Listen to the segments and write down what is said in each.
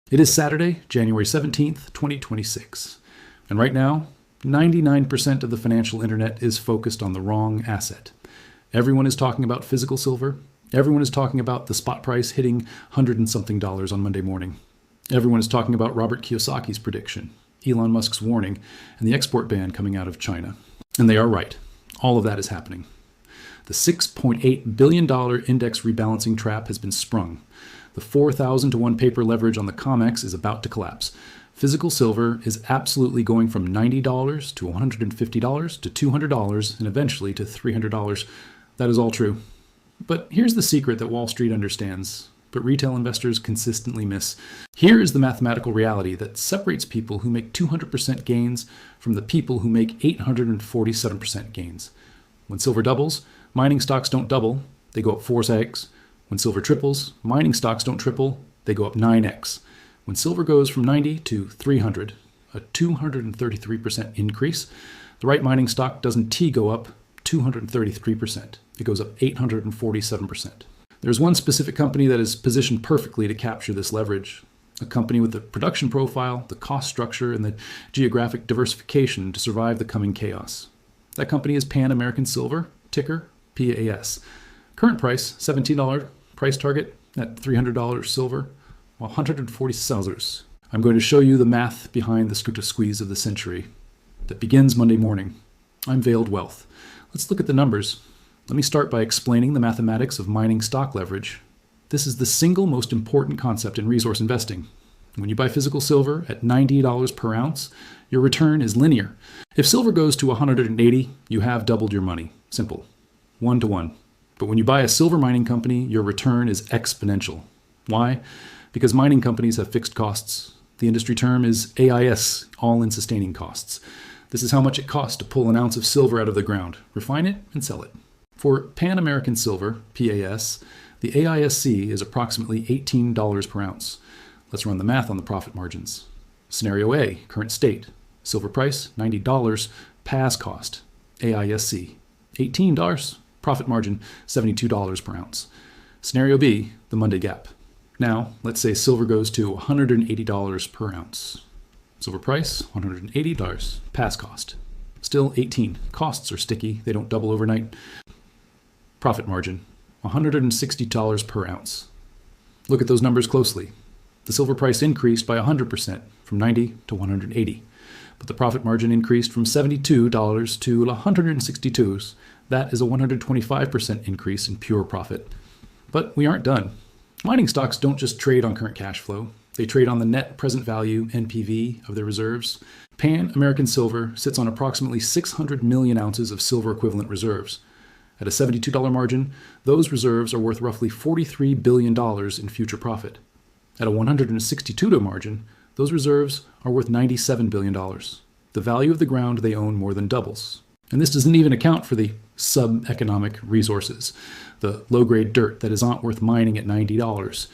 It is Saturday, January 17th, 2026. And right now, 99% of the financial internet is focused on the wrong asset. Everyone is talking about physical silver. Everyone is talking about the spot price hitting $100 and something on Monday morning. Everyone is talking about Robert Kiyosaki's prediction, Elon Musk's warning, and the export ban coming out of China. And they are right. All of that is happening. The $6.8 billion index rebalancing trap has been sprung. The 4,000 to 1 paper leverage on the COMEX is about to collapse. Physical silver is absolutely going from $90 to $150 to $200 and eventually to $300. That is all true. But here's the secret that Wall Street understands, but retail investors consistently miss. Here is the mathematical reality that separates people who make 200% gains from the people who make 847% gains. When silver doubles, mining stocks don't double, they go up 4x. When silver triples, mining stocks don't triple, they go up 9x. When silver goes from 90 to 300, a 233% increase, the right mining stock doesn't go up 233%. It goes up 847%. There's one specific company that is positioned perfectly to capture this leverage, a company with the production profile, the cost structure, and the geographic diversification to survive the coming chaos. That company is Pan American Silver, ticker PAAS. Current price, $17. Price target at $300 silver, $140. I'm going to show you the math behind the squeeze of the century that begins Monday morning. I'm Veiled Wealth. Let's look at the numbers. Let me start by explaining the mathematics of mining stock leverage. This is the single most important concept in resource investing. When you buy physical silver at $90 per ounce, your return is linear. If silver goes to 180, you have doubled your money. Simple. 1 to 1. But when you buy a silver mining company, your return is exponential. Why? Because mining companies have fixed costs. The industry term is AIS, all-in sustaining costs. This is how much it costs to pull an ounce of silver out of the ground, refine it, and sell it. For Pan American Silver, PAS, the AISC is approximately $18 per ounce. Let's run the math on the profit margins. Scenario A, current state. Silver price, $90. PAS cost, AISC, $18. Profit margin, $72 per ounce. Scenario B, the Monday gap. Now, let's say silver goes to $180 per ounce. Silver price, $180. PAS cost, still 18. Costs are sticky, they don't double overnight. Profit margin, $160 per ounce. Look at those numbers closely. The silver price increased by 100% from 90 to 180, but the profit margin increased from $72 to $162. That is a 125% increase in pure profit. But we aren't done. Mining stocks don't just trade on current cash flow. They trade on the net present value, NPV, of their reserves. Pan American Silver sits on approximately 600 million ounces of silver equivalent reserves. At a $72 margin, those reserves are worth roughly $43 billion in future profit. At a $162 margin, those reserves are worth $97 billion. The value of the ground they own more than doubles. And this doesn't even account for the sub-economic resources, the low-grade dirt that is not worth mining at $90,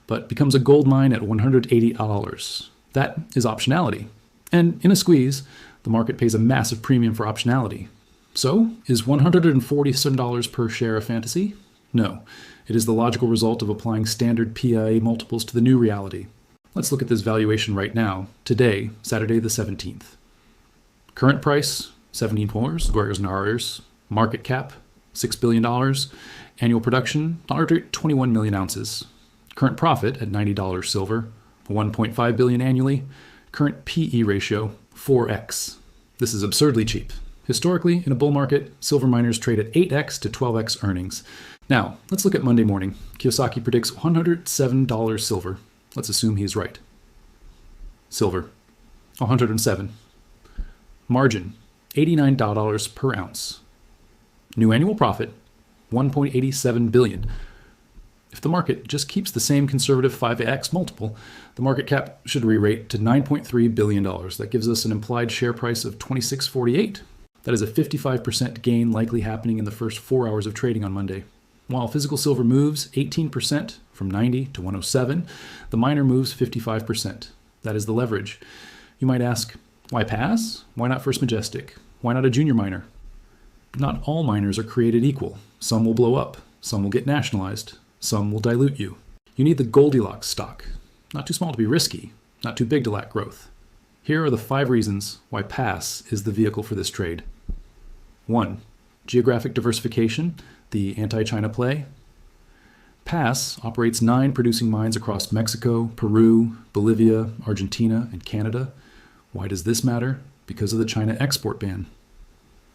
but becomes a gold mine at $180. That is optionality. And in a squeeze, the market pays a massive premium for optionality. So, is $147 per share a fantasy? No. It is the logical result of applying standard PAA multiples to the new reality. Let's look at this valuation right now, today, Saturday the 17th. Current price, $17. Market cap, $6 billion. Annual production, 121 million ounces. Current profit at $90 silver, $1.5 billion annually. Current PE ratio, 4x. This is absurdly cheap. Historically, in a bull market, silver miners trade at 8x to 12x earnings. Now, let's look at Monday morning. Kiyosaki predicts $107 silver. Let's assume he's right. Silver, 107. Margin, $89 per ounce. New annual profit, $1.87 billion. If the market just keeps the same conservative 5x multiple, the market cap should re-rate to $9.3 billion. That gives us an implied share price of $26.48. That is a 55% gain likely happening in the first 4 hours of trading on Monday. While physical silver moves 18% from 90 to 107, the miner moves 55%. That is the leverage. You might ask, why PAAS? Why not First Majestic? Why not a junior miner? Not all miners are created equal. Some will blow up. Some will get nationalized. Some will dilute you. You need the Goldilocks stock. not too small to be risky, not too big to lack growth. Here are the 5 reasons why PAAS is the vehicle for this trade. 1. Geographic diversification, the anti-China play. PAAS operates 9 producing mines across Mexico, Peru, Bolivia, Argentina, and Canada. Why does this matter? Because of the China export ban.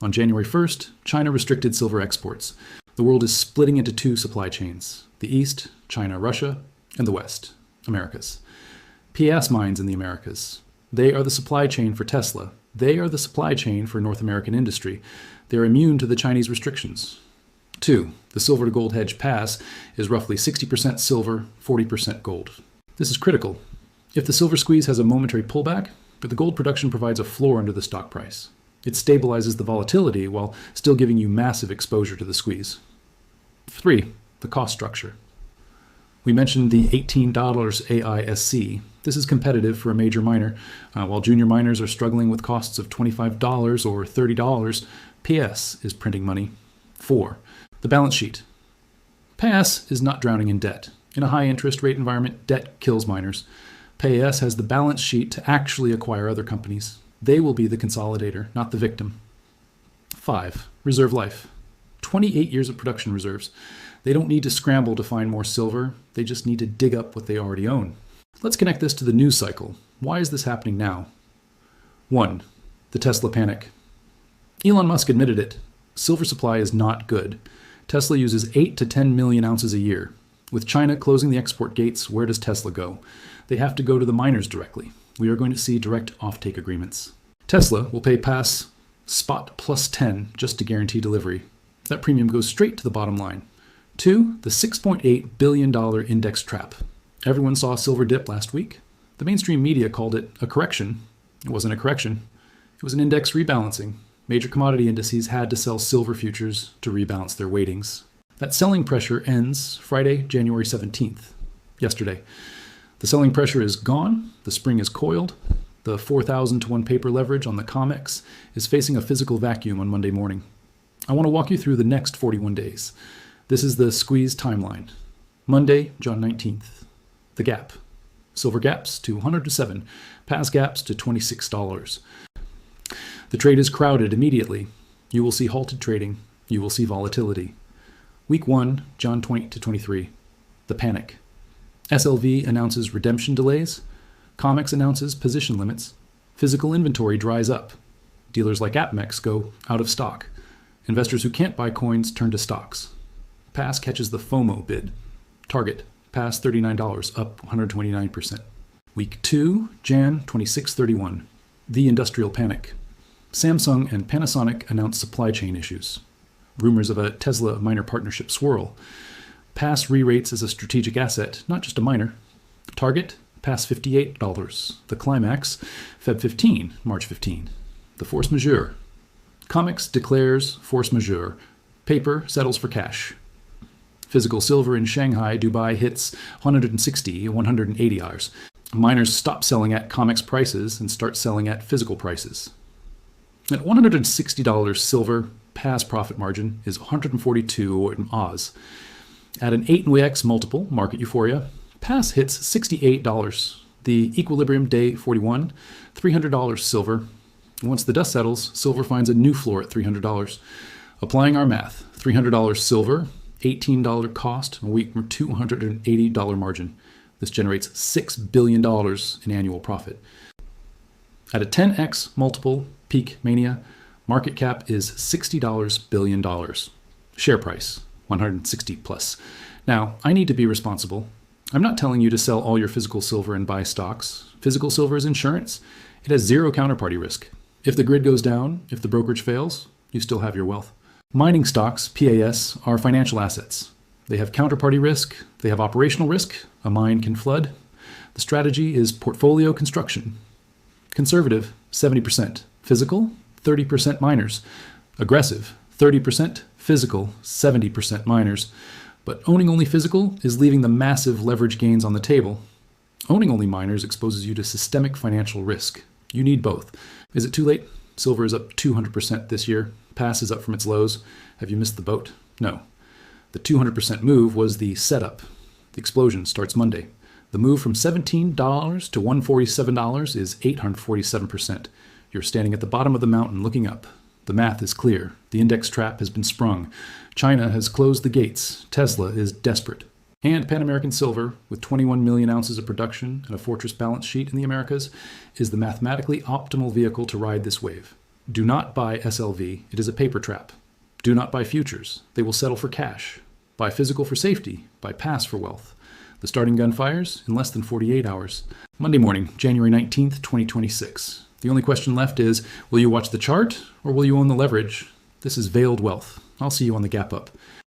On January 1st, China restricted silver exports. The world is splitting into 2 supply chains: the East, China, Russia, and the West, Americas. PAAS mines in the Americas. They are the supply chain for Tesla. They are the supply chain for North American industry. They are immune to the Chinese restrictions. 2. The silver to gold hedge PAAS is roughly 60% silver, 40% gold. This is critical. If the silver squeeze has a momentary pullback, but the gold production provides a floor under the stock price. It stabilizes the volatility while still giving you massive exposure to the squeeze. 3. The cost structure. We mentioned the $18 AISC. This is competitive for a major miner. While junior miners are struggling with costs of $25 or $30, PAAS is printing money. 4. The balance sheet. PAAS is not drowning in debt. In a high interest rate environment, debt kills miners. PAAS has the balance sheet to actually acquire other companies. They will be the consolidator, not the victim. 5. Reserve life. 28 years of production reserves. They don't need to scramble to find more silver. They just need to dig up what they already own. Let's connect this to the news cycle. Why is this happening now? 1. The Tesla panic. Elon Musk admitted it. Silver supply is not good. Tesla uses 8 to 10 million ounces a year. With China closing the export gates, where does Tesla go? They have to go to the miners directly. We are going to see direct offtake agreements. Tesla will pay PAAS spot plus 10 just to guarantee delivery. That premium goes straight to the bottom line. 2. The $6.8 billion index trap. Everyone saw silver dip last week. The mainstream media called it a correction. It wasn't a correction. It was an index rebalancing. Major commodity indices had to sell silver futures to rebalance their weightings. That selling pressure ends Friday, January 17th, yesterday. The selling pressure is gone. The spring is coiled. The 4,000 to 1 paper leverage on the COMEX is facing a physical vacuum on Monday morning. I want to walk you through the next 41 days. This is the squeeze timeline. Monday, June 19th. The gap. Silver gaps to 107. PAAS gaps to $26. The trade is crowded immediately. You will see halted trading. You will see volatility. Week 1, June 20 to 23. The panic. SLV announces redemption delays. COMEX announces position limits. Physical inventory dries up. Dealers like APMEX go out of stock. Investors who can't buy coins turn to stocks. PAAS catches the FOMO bid. Target, PAAS $39, up 129%. Week 2, Jan 26-31. The industrial panic. Samsung and Panasonic announce supply chain issues. Rumors of a Tesla miner partnership swirl. PAAS re-rates as a strategic asset, not just a miner. Target, PAAS $58. The climax, Feb 15, March 15. The force majeure. COMEX declares force majeure. Paper settles for cash. Physical silver in Shanghai, Dubai hits 160, 180 hours. Miners stop selling at COMEX prices and start selling at physical prices. At $160 silver, PAAS profit margin is 142 in Oz. At an 8x multiple, market euphoria, PAAS hits $68. The equilibrium day 41, $300 silver. Once the dust settles, silver finds a new floor at $300. Applying our math, $300 silver, $18 cost, a week from $280 margin. This generates $6 billion in annual profit. At a 10x multiple, peak mania, market cap is $60 billion. Share price, 160 plus. Now, I need to be responsible. I'm not telling you to sell all your physical silver and buy stocks. Physical silver is insurance. It has zero counterparty risk. If the grid goes down, if the brokerage fails, you still have your wealth. Mining stocks, PAAS, are financial assets. They have counterparty risk. They have operational risk. A mine can flood. The strategy is portfolio construction. Conservative, 70%. Physical, 30% miners. Aggressive, 30%. Physical, 70% miners. But owning only physical is leaving the massive leverage gains on the table. Owning only miners exposes you to systemic financial risk. You need both. Is it too late? Silver is up 200% this year. PAAS is up from its lows. Have you missed the boat? No. The 200% move was the setup. The explosion starts Monday. The move from $17 to $147 is 847%. You're standing at the bottom of the mountain looking up. The math is clear. The index trap has been sprung. China has closed the gates. Tesla is desperate. And Pan American Silver, with 21 million ounces of production and a fortress balance sheet in the Americas, is the mathematically optimal vehicle to ride this wave. Do not buy SLV. It is a paper trap. Do not buy futures. They will settle for cash. Buy physical for safety. Buy PAAS for wealth. The starting gun fires in less than 48 hours. Monday morning, January 19th, 2026. The only question left is, will you watch the chart or will you own the leverage? This is veiled wealth. I'll see you on the gap up.